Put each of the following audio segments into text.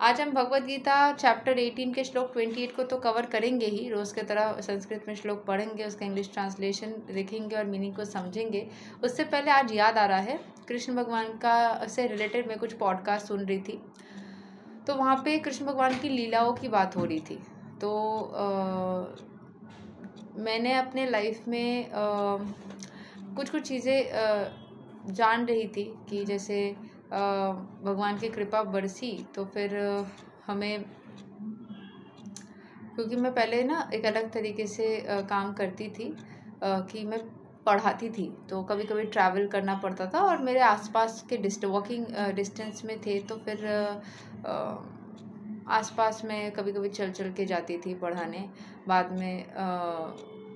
आज हम भगवद गीता चैप्टर 18 के श्लोक 28 को तो कवर करेंगे ही, रोज़ की तरह संस्कृत में श्लोक पढ़ेंगे, उसका इंग्लिश ट्रांसलेशन देखेंगे और मीनिंग को समझेंगे। उससे पहले आज याद आ रहा है, कृष्ण भगवान का से रिलेटेड मैं कुछ पॉडकास्ट सुन रही थी, तो वहाँ पे कृष्ण भगवान की लीलाओं की बात हो रही थी। तो मैंने अपने लाइफ में कुछ चीज़ें जान रही थी कि जैसे भगवान की कृपा बरसी तो फिर हमें, क्योंकि मैं पहले ना एक अलग तरीके से काम करती थी कि मैं पढ़ाती थी, तो कभी कभी ट्रैवल करना पड़ता था और मेरे आसपास के वॉकिंग डिस्टेंस में थे, तो फिर आसपास में कभी कभी चल चल के जाती थी पढ़ाने। बाद में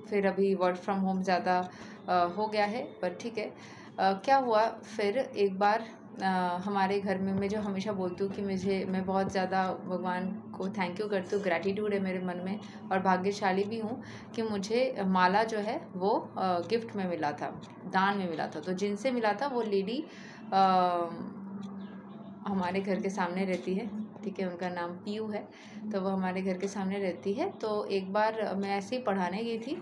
फिर अभी वर्क फ्रॉम होम ज़्यादा हो गया है, पर ठीक है। क्या हुआ फिर एक बार हमारे घर में, मैं जो हमेशा बोलती हूँ कि मैं बहुत ज़्यादा भगवान को थैंक यू करती हूँ, ग्रैटिट्यूड है मेरे मन में, और भाग्यशाली भी हूँ कि मुझे माला जो है वो गिफ्ट में मिला था, दान में मिला था। तो जिनसे मिला था वो लेडी हमारे घर के सामने रहती है, ठीक है, उनका नाम पीयू है, तो वो हमारे घर के सामने रहती है। तो एक बार मैं ऐसे ही पढ़ाने गई थी,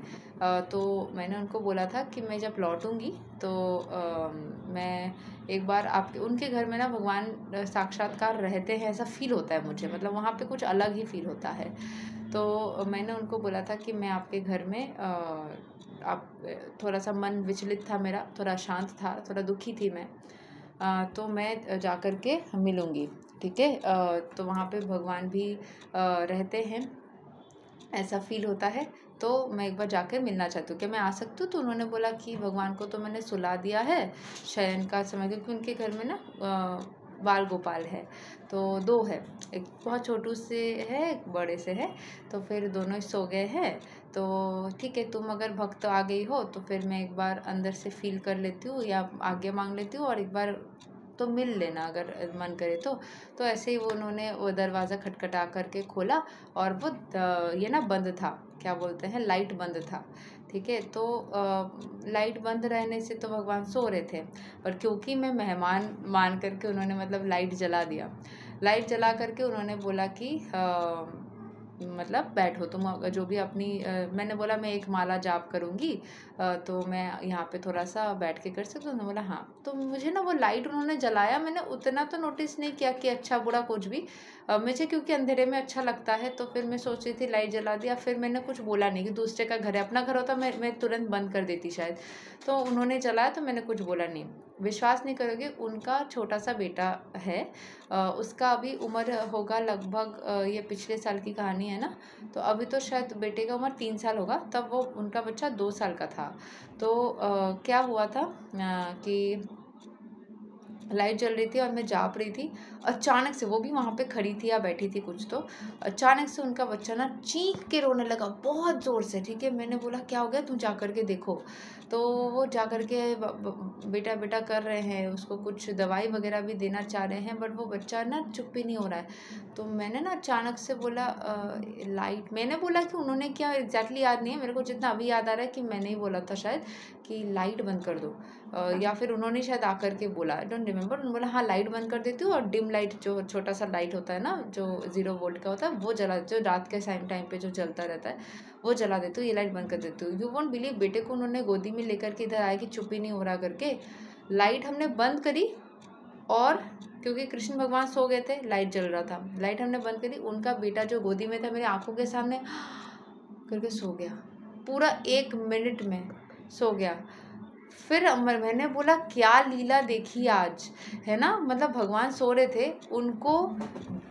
तो मैंने उनको बोला था कि मैं जब लौटूंगी तो मैं एक बार आपके उनके घर में ना भगवान साक्षात्कार रहते हैं, ऐसा फील होता है मुझे, मतलब वहाँ पे कुछ अलग ही फील होता है। तो मैंने उनको बोला था कि मैं आपके घर में आप थोड़ा सा मन विचलित था मेरा, थोड़ा शांत था, थोड़ा दुखी थी मैं, तो मैं जा कर के मिलूँगी, ठीक है। तो वहाँ पे भगवान भी रहते हैं, ऐसा फील होता है, तो मैं एक बार जाकर मिलना चाहती हूँ, क्या मैं आ सकती हूँ? तो उन्होंने बोला कि भगवान को तो मैंने सुला दिया है शयन का समय, क्योंकि उनके घर में ना बाल गोपाल है, तो 2 है, एक बहुत छोटू से है, एक बड़े से है, तो फिर दोनों ही सो गए हैं। तो ठीक है, तुम अगर भक्त आ गई हो तो फिर मैं एक बार अंदर से फील कर लेती हूँ या आज्ञा मांग लेती हूँ और एक बार तो मिल लेना अगर मन करे तो ऐसे ही वो उन्होंने वो दरवाज़ा खटखटा करके खोला और वो ये ना बंद था, क्या बोलते हैं, लाइट बंद था, ठीक है। तो लाइट बंद रहने से तो भगवान सो रहे थे, पर क्योंकि मैं मेहमान मान करके उन्होंने मतलब लाइट जला दिया। लाइट जला करके उन्होंने बोला कि मतलब बैठो तुम, जो भी अपनी मैंने बोला मैं एक माला जाप करूँगी, तो मैं यहाँ पे थोड़ा सा बैठ के कर सकती हूँ? उन्होंने बोला हाँ। तो मुझे ना वो लाइट उन्होंने जलाया, मैंने उतना तो नोटिस नहीं किया कि अच्छा बुरा कुछ भी, मुझे क्योंकि अंधेरे में अच्छा लगता है, तो फिर मैं सोच रही थी लाइट जला दिया, फिर मैंने कुछ बोला नहीं कि दूसरे का घर है, अपना घर होता मैं तुरंत बंद कर देती शायद। तो उन्होंने जलाया तो मैंने कुछ बोला नहीं। विश्वास नहीं करोगे, उनका छोटा सा बेटा है, उसका अभी उम्र होगा लगभग, ये पिछले साल की कहानी है ना, तो अभी तो शायद बेटे का उम्र 3 साल होगा, तब वो उनका बच्चा 2 साल का था। तो क्या हुआ था कि लाइट जल रही थी और मैं जाप रही थी, अचानक से, वो भी वहाँ पे खड़ी थी या बैठी थी कुछ, तो अचानक से उनका बच्चा ना चीख के रोने लगा बहुत ज़ोर से, ठीक है। मैंने बोला क्या हो गया, तू जा कर के देखो। तो वो जा कर के बेटा बेटा कर रहे हैं, उसको कुछ दवाई वगैरह भी देना चाह रहे हैं, बट वो बच्चा ना चुप ही नहीं हो रहा है। तो मैंने ना अचानक से बोला लाइट, मैंने बोला कि उन्होंने क्या एग्जैक्टली याद नहीं है मेरे को, जितना अभी याद आ रहा है कि मैंने ही बोला था शायद कि लाइट बंद कर दो, या फिर उन्होंने शायद आकर के बोला, आई डोंट रिमेम्बर। उन्होंने बोला हाँ लाइट बंद कर देती हूँ, और डिम लाइट जो छोटा सा लाइट होता है ना, जो 0 वोल्ट का होता है, वो जला, जो रात के टाइम पे जो जलता रहता है, वो जला देती हूँ, ये लाइट बंद कर देती हूँ। यू वोंट बिलीव, बेटे को उन्होंने गोदी में लेकर के इधर आया कि चुप ही नहीं हो रहा करके, लाइट हमने बंद करी, और क्योंकि कृष्ण भगवान सो गए थे, लाइट जल रहा था, लाइट हमने बंद करी, उनका बेटा जो गोदी में था मेरी आंखों के सामने करके सो गया, पूरा 1 मिनट में सो गया। फिर मैंने बोला क्या लीला देखी आज, है ना, मतलब भगवान सो रहे थे, उनको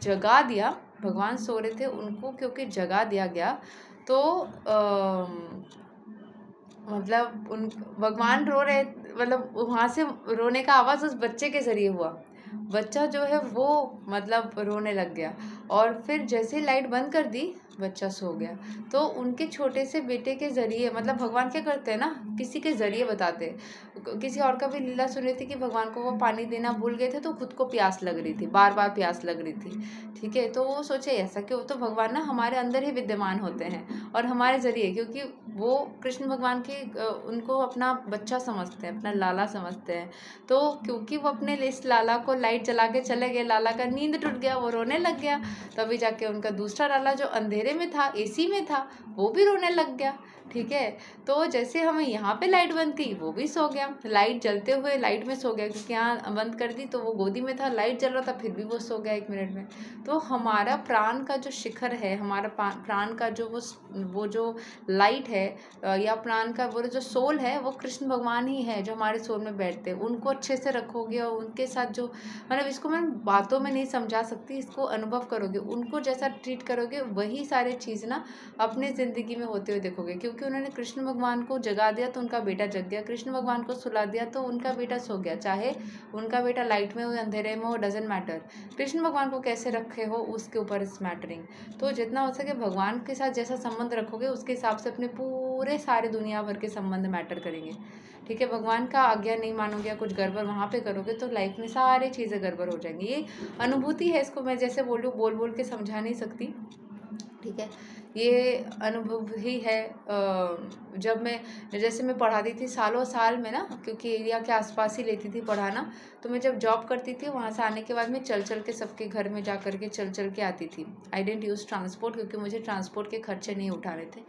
जगा दिया, भगवान सो रहे थे, उनको क्योंकि जगा दिया गया, तो मतलब उन भगवान रो रहे, मतलब वहाँ से रोने का आवाज़ उस बच्चे के ज़रिए हुआ, बच्चा जो है वो मतलब रोने लग गया, और फिर जैसे लाइट बंद कर दी बच्चा सो गया। तो उनके छोटे से बेटे के ज़रिए, मतलब भगवान क्या करते हैं ना, किसी के ज़रिए बताते, किसी और का भी लीला सुन रही थी कि भगवान को वो पानी देना भूल गए थे, तो खुद को प्यास लग रही थी, बार बार प्यास लग रही थी। ठीक है, तो वो सोचे ऐसा क्यों, तो भगवान ना हमारे अंदर ही विद्यमान होते हैं और हमारे ज़रिए, क्योंकि वो कृष्ण भगवान के उनको अपना बच्चा समझते हैं, अपना लाला समझते हैं। तो क्योंकि वो अपने इस लाला को लाइट जला के चले गए, लाला का नींद टूट गया, वो रोने लग गया, तभी जाके उनका दूसरा लाला जो अंधेरे में था, एसी में था, वो भी रोने लग गया। ठीक है, तो जैसे हमें यहाँ पे लाइट बंद की, वो भी सो गया, लाइट जलते हुए लाइट में सो गया, क्योंकि यहाँ बंद कर दी तो वो गोदी में था, लाइट जल रहा था, फिर भी वो सो गया 1 मिनट में। तो हमारा प्राण का जो शिखर है, हमारा प्राण का जो वो जो लाइट है, या प्राण का वो जो सोल है, वो कृष्ण भगवान ही है जो हमारे सोल में बैठते हैं। उनको अच्छे से रखोगे और उनके साथ जो, मतलब इसको मैं बातों में नहीं समझा सकती, इसको अनुभव करोगे, उनको जैसा ट्रीट करोगे, वही सारी चीज़ ना अपने ज़िंदगी में होते हुए देखोगे। क्योंकि उन्होंने कृष्ण भगवान को जगा दिया तो उनका बेटा जग गया, कृष्ण भगवान को सुला दिया तो उनका बेटा सो गया। चाहे उनका बेटा लाइट में हो, अंधेरे में हो, डजेंट मैटर, कृष्ण भगवान को कैसे रखे हो उसके ऊपर इस मैटरिंग। तो जितना हो सके भगवान के साथ जैसा संबंध रखोगे, उसके हिसाब से अपने पूरे सारे दुनिया भर के संबंध मैटर करेंगे। ठीक है, भगवान का आज्ञा नहीं मानोगे या कुछ गड़बड़ वहाँ पे करोगे तो लाइफ में सारी चीज़ें गड़बड़ हो जाएंगी। ये अनुभूति है, इसको मैं जैसे बोलूँ बोल बोल के समझा नहीं सकती। ठीक है, ये अनुभव ही है। जब मैं पढ़ाती थी सालों साल में ना, क्योंकि एरिया के आसपास ही लेती थी पढ़ाना, तो मैं जब जॉब करती थी वहाँ से आने के बाद मैं चल चल के सबके घर में जा कर के चल के आती थी। आई डेंट यूज़ ट्रांसपोर्ट, क्योंकि मुझे ट्रांसपोर्ट के खर्चे नहीं उठाने थे,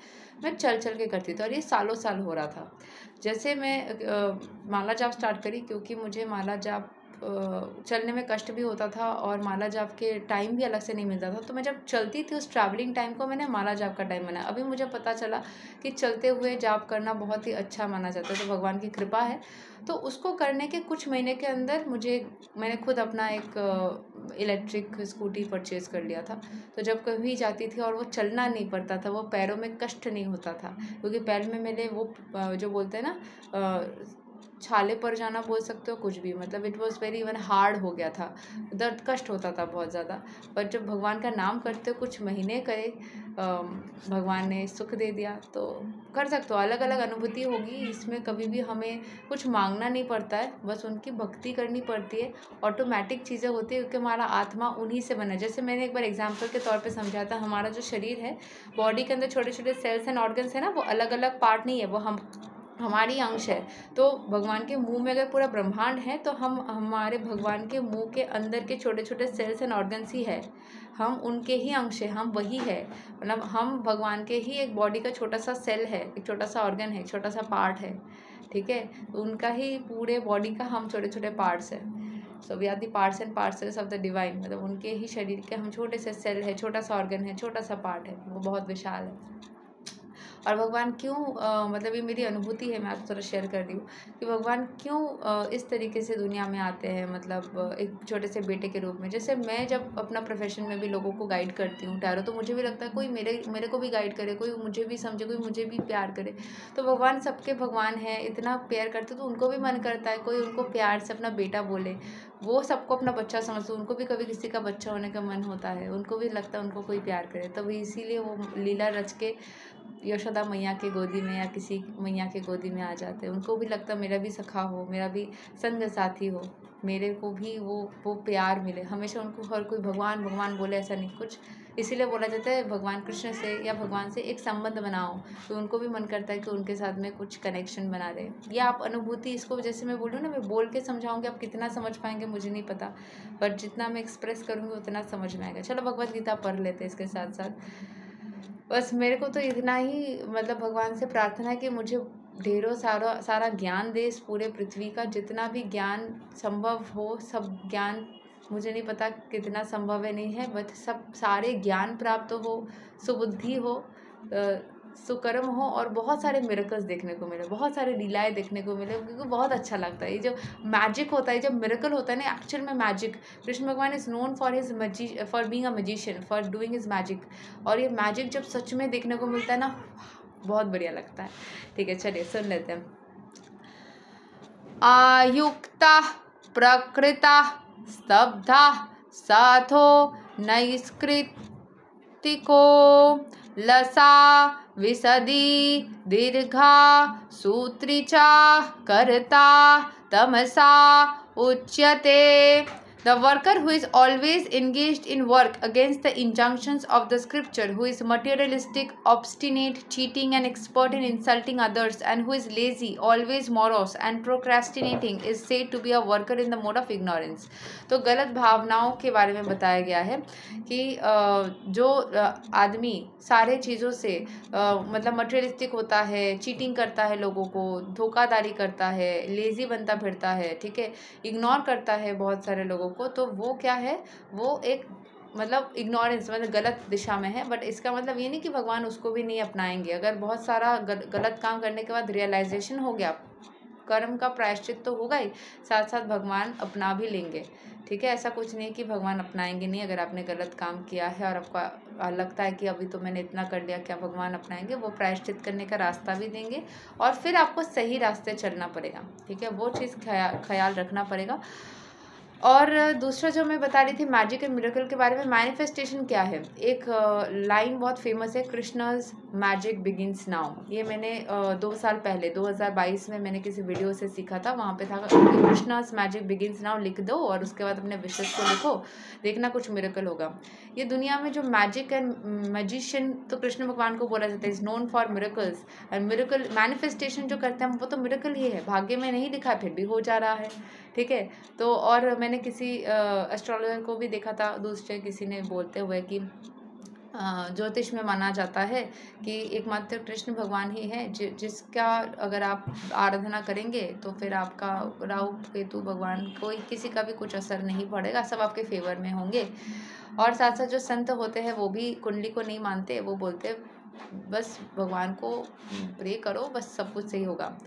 मैं चल चल के करती थी, और ये सालों साल हो रहा था। जैसे मैं माला जाप स्टार्ट करी, क्योंकि मुझे माला जाप चलने में कष्ट भी होता था और माला जाप के टाइम भी अलग से नहीं मिलता था, तो मैं जब चलती थी उस ट्रैवलिंग टाइम को मैंने माला जाप का टाइम बनाया। अभी मुझे पता चला कि चलते हुए जाप करना बहुत ही अच्छा माना जाता है, तो भगवान की कृपा है। तो उसको करने के कुछ महीने के अंदर मैंने खुद अपना एक इलेक्ट्रिक स्कूटी परचेज़ कर लिया था। तो जब कभी जाती थी और वो चलना नहीं पड़ता था, वो पैरों में कष्ट नहीं होता था, क्योंकि पैर में मेरे वो जो बोलते हैं ना, छाले पर जाना बोल सकते हो, कुछ भी, मतलब it was very even hard हो गया था, दर्द कष्ट होता था बहुत ज़्यादा। पर जब भगवान का नाम करते हो, कुछ महीने करे, भगवान ने सुख दे दिया, तो कर सकते हो। अलग अलग अनुभूति होगी, इसमें कभी भी हमें कुछ मांगना नहीं पड़ता है, बस उनकी भक्ति करनी पड़ती है, ऑटोमेटिक चीज़ें होती है, क्योंकि हमारा आत्मा उन्हीं से बना है। जैसे मैंने एक बार एग्जाम्पल के तौर पे समझा था, हमारा जो शरीर है, बॉडी के अंदर छोटे छोटे सेल्स एंड ऑर्गन्स है ना, वो अलग अलग पार्ट नहीं है, वो हमारी अंश है। तो भगवान के मुंह में अगर पूरा ब्रह्मांड है, तो हम हमारे भगवान के मुंह के अंदर के छोटे छोटे सेल्स एंड ऑर्गन्स ही है, हम उनके ही अंश है, हम वही है, मतलब हम भगवान के ही एक बॉडी का छोटा सा सेल है, एक छोटा सा ऑर्गन है, एक छोटा सा पार्ट है। ठीक है, तो उनका ही पूरे बॉडी का हम छोटे छोटे पार्ट्स है। So we are the parts and parcels of the divine, मतलब उनके ही शरीर के हम छोटे से सेल है, छोटा सा ऑर्गन है, छोटा सा पार्ट है, वो बहुत विशाल है। और भगवान क्यों, मतलब ये मेरी अनुभूति है, मैं आपको थोड़ा शेयर कर रही हूँ कि भगवान क्यों इस तरीके से दुनिया में आते हैं, मतलब एक छोटे से बेटे के रूप में। जैसे मैं जब अपना प्रोफेशन में भी लोगों को गाइड करती हूँ टैरो, तो मुझे भी लगता है कोई मेरे को भी गाइड करे, कोई मुझे भी समझे, कोई मुझे भी प्यार करे। तो भगवान सबके भगवान हैं, इतना प्यार करते, तो उनको भी मन करता है कोई उनको प्यार से अपना बेटा बोले। वो सबको अपना बच्चा समझते, उनको भी कभी किसी का बच्चा होने का मन होता है, उनको भी लगता है उनको कोई प्यार करे। तब इसीलिए वो लीला रच के यशोदा मैया के गोदी में या किसी मैया के गोदी में आ जाते हैं। उनको भी लगता है मेरा भी सखा हो, मेरा भी संग साथी हो, मेरे को भी वो प्यार मिले। हमेशा उनको हर कोई भगवान भगवान बोले ऐसा नहीं कुछ, इसीलिए बोला जाता है भगवान कृष्ण से या भगवान से एक संबंध बनाओ, तो उनको भी मन करता है कि उनके साथ में कुछ कनेक्शन बना रहे। या आप अनुभूति, इसको जैसे मैं बोलूँ ना, मैं बोल के समझाऊंगी, आप कितना समझ पाएंगे मुझे नहीं पता, बट जितना मैं एक्सप्रेस करूँगी उतना समझ में आएगा। चलो भगवद गीता पढ़ लेते हैं इसके साथ साथ। बस मेरे को तो इतना ही, मतलब भगवान से प्रार्थना है कि मुझे ढेरों सारा ज्ञान दे, इस पूरे पृथ्वी का जितना भी ज्ञान संभव हो, सब ज्ञान, मुझे नहीं पता कितना संभव है नहीं है, बट सब सारे ज्ञान प्राप्त हो, सुबुद्धि हो, सुकर्म हो, और बहुत सारे मिरेकल्स देखने को मिले, बहुत सारे लीलाएं देखने को मिले, क्योंकि बहुत अच्छा लगता है। ये जो मैजिक होता है, जब मिरेकल होता है ना, एक्चुअल में मैजिक, कृष्ण भगवान is known for being a magician, for doing his magic, और ये मैजिक जब सच में देखने को मिलता है ना, बहुत बढ़िया लगता है। ठीक है, चलिए सुन लेते हैं। आयुक्ता प्रकृता स्तब्धा साधो नैष्कृत तिको लसा विसदी दीर्घा सूत्रिचा कर्ता तमसा उच्यते. The worker who is always engaged in work against the injunctions of the scripture, who is materialistic, obstinate, cheating and expert in insulting others, and who is lazy, always morose and procrastinating, is said to be a worker in the mode of ignorance. तो गलत भावनाओं के बारे में बताया गया है कि जो आदमी सारे चीज़ों से मतलब मटेरियलिस्टिक होता है, चीटिंग करता है, लोगों को धोखाधड़ी करता है, लेज़ी बनता फिरता है, ठीक है, इग्नोर करता है बहुत सारे लोगों को, तो वो क्या है, वो एक मतलब इग्नोरेंस मतलब गलत दिशा में है. बट इसका मतलब ये नहीं कि भगवान उसको भी नहीं अपनाएंगे. अगर बहुत सारा गलत काम करने के बाद रियलाइजेशन हो गया, कर्म का प्रायश्चित तो होगा ही, साथ साथ भगवान अपना भी लेंगे. ठीक है, ऐसा कुछ नहीं कि भगवान अपनाएंगे नहीं. अगर आपने गलत काम किया है और आपको लगता है कि अभी तो मैंने इतना कर लिया, क्या भगवान अपनाएंगे? वो प्रायश्चित करने का रास्ता भी देंगे और फिर आपको सही रास्ते चलना पड़ेगा. ठीक है, वो चीज़ ख्याल रखना पड़ेगा. और दूसरा जो मैं बता रही थी मैजिक एंड मिरेकल के बारे में, मैनिफेस्टेशन क्या है. एक लाइन बहुत फेमस है, कृष्णाज मैजिक बिगिंस नाउ. ये मैंने 2 साल पहले 2022 में मैंने किसी वीडियो से सीखा था. वहाँ पे था कृष्णाज मैजिक बिगिंस नाउ लिख दो और उसके बाद अपने विशेष को लिखो, देखना कुछ मिरेकल होगा. ये दुनिया में जो मैजिक एंड मैजिशियन, तो कृष्ण भगवान को बोला जाता है, is known for miracles. And miracle manifestation जो करते हैं वो तो मिरेकल ही है. भाग्य में नहीं लिखा फिर भी हो जा रहा है. ठीक है, तो और मैंने किसी एस्ट्रोलॉजर को भी देखा था, दूसरे किसी ने बोलते हुए कि ज्योतिष में माना जाता है कि एकमात्र कृष्ण भगवान ही है जिसका अगर आप आराधना करेंगे तो फिर आपका राहु केतु भगवान कोई किसी का भी कुछ असर नहीं पड़ेगा, सब आपके फेवर में होंगे. और साथ साथ जो संत होते हैं वो भी कुंडली को नहीं मानते, वो बोलते बस भगवान को प्रे करो, बस सब कुछ सही होगा.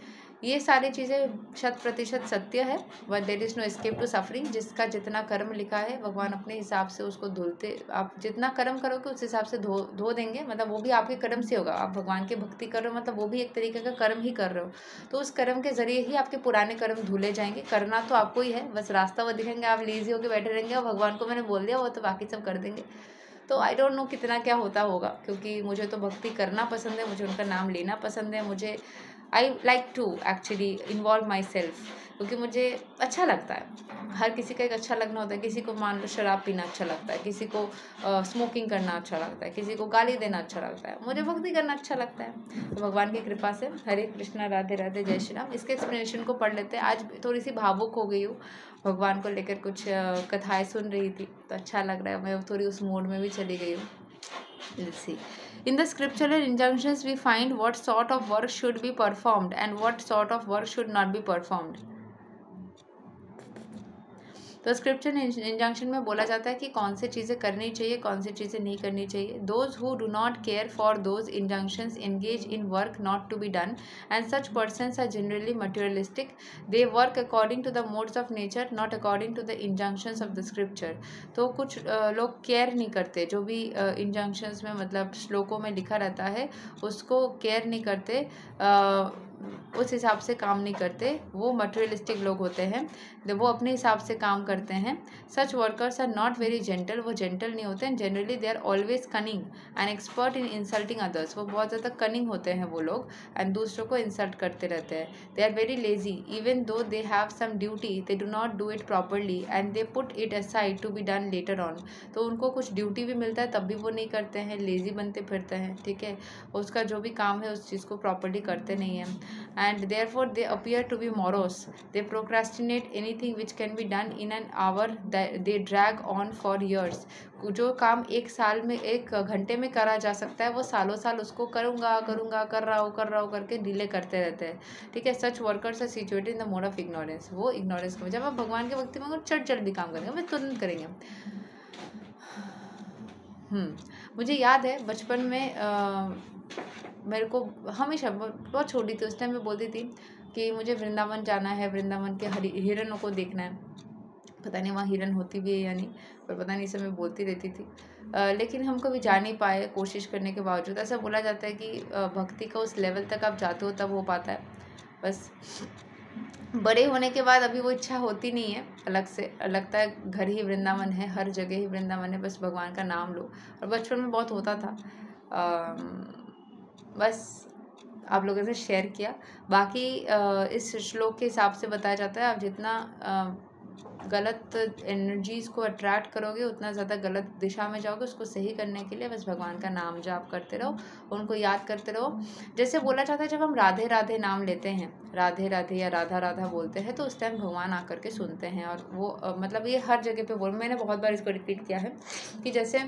ये सारी चीज़ें 100% सत्य है. But there is no escape to suffering. जिसका जितना कर्म लिखा है भगवान अपने हिसाब से उसको धुलते, आप जितना कर्म करोगे उस हिसाब से धो देंगे. मतलब वो भी आपके कर्म से होगा. आप भगवान की भक्ति कर रहे हो मतलब वो भी एक तरीके का कर्म ही कर रहे हो, तो उस कर्म के ज़रिए ही आपके पुराने कर्म धुले जाएंगे. करना तो आपको ही है, बस रास्ता वो दिखेंगे. आप लेजी होकर बैठे रहेंगे और भगवान को मैंने बोल दिया वो तो बाकी सब कर देंगे. तो आई डोंट नो कितना क्या होता होगा, क्योंकि मुझे तो भक्ति करना पसंद है, मुझे उनका नाम लेना पसंद है. मुझे I like to actually involve myself, क्योंकि मुझे अच्छा लगता है. हर किसी का एक अच्छा लगना होता है. किसी को मान लो शराब पीना अच्छा लगता है, किसी को स्मोकिंग करना अच्छा लगता है, किसी को गाली देना अच्छा लगता है. मुझे भक्ति करना अच्छा लगता है. तो भगवान की कृपा से हरे कृष्णा राधे राधे जय श्री राम. इसके एक्सप्लेनेशन को पढ़ लेते हैं. आज थोड़ी सी भावुक हो गई हूँ, भगवान को लेकर कुछ कथाएँ सुन रही थी तो अच्छा लग रहा है. मैं थोड़ी उस मोड में भी चली गई हूँ. Let's see. In the scriptural injunctions, we find what sort of work should be performed and what sort of work should not be performed. तो स्क्रिप्चर इंजंक्शन में बोला जाता है कि कौन सी चीज़ें करनी चाहिए, कौन सी चीज़ें नहीं करनी चाहिए. Those who do not care for those injunctions engage in work not to be done and such persons are generally materialistic. They work according to the modes of nature not according to the injunctions of the scripture. तो कुछ लोग care नहीं करते, जो भी injunctions में मतलब श्लोकों में लिखा रहता है उसको केयर नहीं करते, उस हिसाब से काम नहीं करते. वो मटेरियलिस्टिक लोग होते हैं, वो अपने हिसाब से काम करते हैं. Such workers are not very gentle. वो जेंटल नहीं होते हैं. Generally they are always cunning and expert in insulting others. वो बहुत ज़्यादा कनिंग होते हैं वो लोग, एंड दूसरों को इंसल्ट करते रहते हैं. They are very lazy. Even though they have some duty they do not do it properly and they put it aside to be done later on. तो उनको कुछ ड्यूटी भी मिलता है तब भी वो नहीं करते हैं, लेजी बनते फिरते हैं. ठीक है, उसका जो भी काम है उस चीज़ को प्रॉपरली करते नहीं हैं. And therefore they appear to be morose. They procrastinate anything which can be done in an hour. They drag on for years. जो काम एक साल में, एक घंटे में करा जा सकता है, वो सालों साल उसको करूँगा कर रहा हूँ करके डिले करते रहते हैं. ठीक है, such workers are situated in the mode of ignorance. वो इग्नोरेंस को, जब आप भगवान के भक्ति में चट जल्दी काम करेंगे, मैं तुरंत करेंगे. मुझे याद है बचपन में मेरे को हमेशा, बहुत छोटी थी उस टाइम, मैं बोलती थी कि मुझे वृंदावन जाना है, वृंदावन के हिरणों को देखना है. पता नहीं वहाँ हिरण होती भी है या नहीं, पर पता नहीं, सब मैं बोलती रहती थी. लेकिन हम कभी जा नहीं पाए कोशिश करने के बावजूद. ऐसा बोला जाता है कि भक्ति का उस लेवल तक आप जाते हो तब हो पाता है. बस बड़े होने के बाद अभी वो इच्छा होती नहीं है अलग से, लगता है घर ही वृंदावन है, हर जगह ही वृंदावन है, बस भगवान का नाम लो। और बचपन में बहुत होता था। बस आप लोगों से शेयर किया। बाकी इस श्लोक के हिसाब से बताया जाता है, आप जितना गलत एनर्जीज़ को अट्रैक्ट करोगे उतना ज़्यादा गलत दिशा में जाओगे। उसको सही करने के लिए बस भगवान का नाम जाप करते रहो, उनको याद करते रहो। जैसे बोला जाता है जब हम राधे राधे नाम लेते हैं, राधे राधे या राधा राधा बोलते हैं, तो उस टाइम भगवान आकर के सुनते हैं। और वो मतलब ये हर जगह पे मैंने बहुत बार इसको रिपीट किया है कि जैसे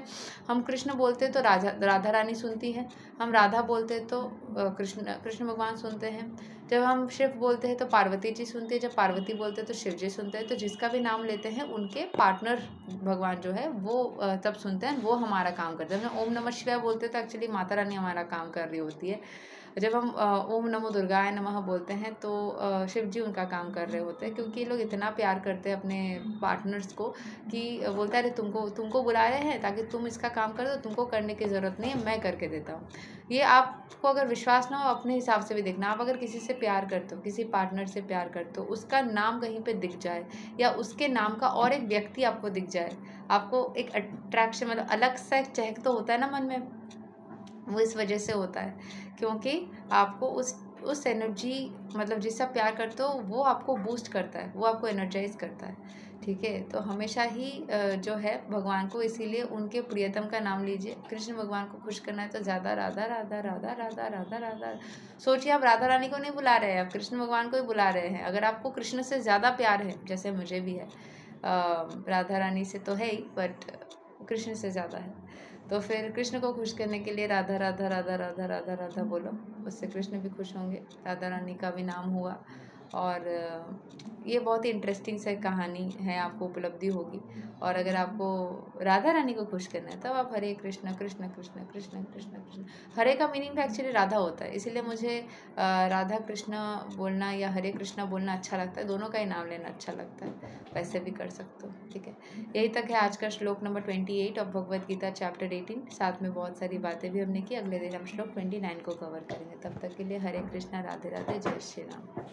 हम कृष्ण बोलते हैं तो राधा रानी सुनती है, हम राधा बोलते हैं तो कृष्ण भगवान सुनते हैं, जब हम शिव बोलते हैं तो पार्वती जी सुनते हैं, जब पार्वती बोलते हैं तो शिव जी सुनते हैं। तो जिसका भी नाम लेते हैं उनके पार्टनर भगवान जो है वो तब सुनते हैं, वो हमारा काम करते हैं। हम ओम नमः शिवाय बोलते हैं तो एक्चुअली माता रानी हमारा काम कर रही होती है। जब हम ओम नमो दुर्गाय नमः बोलते हैं तो शिव जी उनका काम कर रहे होते हैं, क्योंकि ये लोग इतना प्यार करते हैं अपने पार्टनर्स को कि बोलता है अरे तुमको बुला रहे हैं ताकि तुम इसका काम कर दो, तुमको करने की ज़रूरत नहीं है, मैं करके देता हूँ। ये आपको अगर विश्वास ना हो अपने हिसाब से भी देखना। आप अगर किसी से प्यार करते हो, किसी पार्टनर से प्यार करते हो, उसका नाम कहीं पे दिख जाए या उसके नाम का और एक व्यक्ति आपको दिख जाए, आपको एक अट्रैक्शन मतलब अलग सा एक चहक तो होता है ना मन में, वो इस वजह से होता है क्योंकि आपको उस एनर्जी मतलब जिससे आप प्यार करते हो वो आपको बूस्ट करता है, वो आपको एनर्जाइज करता है। ठीक है, तो हमेशा ही जो है भगवान को, इसीलिए उनके प्रियतम का नाम लीजिए। कृष्ण भगवान को खुश करना है तो ज़्यादा राधा राधा राधा राधा राधा राधा सोचिए। आप राधा रानी को नहीं बुला रहे हैं, आप कृष्ण भगवान को ही बुला रहे हैं। अगर आपको कृष्ण से ज़्यादा प्यार है, जैसे मुझे भी है, राधा रानी से तो है ही बट कृष्ण से ज़्यादा है, तो फिर कृष्ण को खुश करने के लिए राधा राधा राधा राधा राधा राधा बोलो, उससे कृष्ण भी खुश होंगे, राधा रानी का भी नाम हुआ। और ये बहुत ही इंटरेस्टिंग सा कहानी है, आपको उपलब्धि होगी। और अगर आपको राधा रानी को खुश करना है तब आप हरे कृष्ण कृष्ण कृष्ण कृष्ण कृष्ण कृष्ण, हरे का मीनिंग भी एक्चुअली राधा होता है, इसीलिए मुझे राधा कृष्ण बोलना या हरे कृष्ण बोलना अच्छा लगता है, दोनों का ही नाम लेना अच्छा लगता है, वैसे भी कर सकते हो। ठीक है, यही तक है आज का श्लोक number 28 of Bhagavad Gita chapter 18। साथ में बहुत सारी बातें भी हमने की। अगले दिन हम श्लोक 29 को कवर करेंगे। तब तक के लिए हरे कृष्णा, राधे राधे, जय श्री राम।